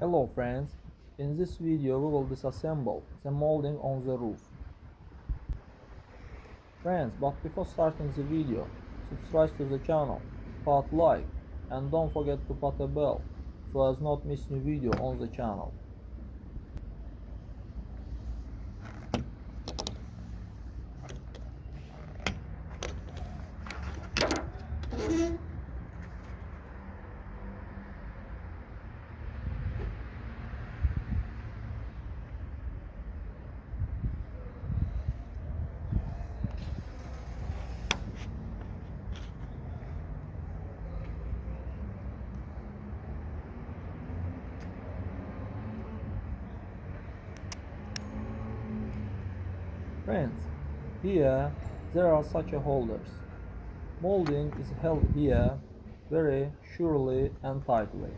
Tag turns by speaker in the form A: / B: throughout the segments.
A: Hello friends, in this video we will disassemble the molding on the roof. Friends, but before starting the video, subscribe to the channel, put like and don't forget to put a bell so as not miss new video on the channel. Friends, here there are such holders. Molding is held here very surely and tightly.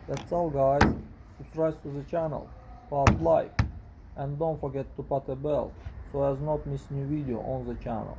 A: That's all guys, subscribe to the channel, put like and don't forget to put a bell so as not miss new video on the channel.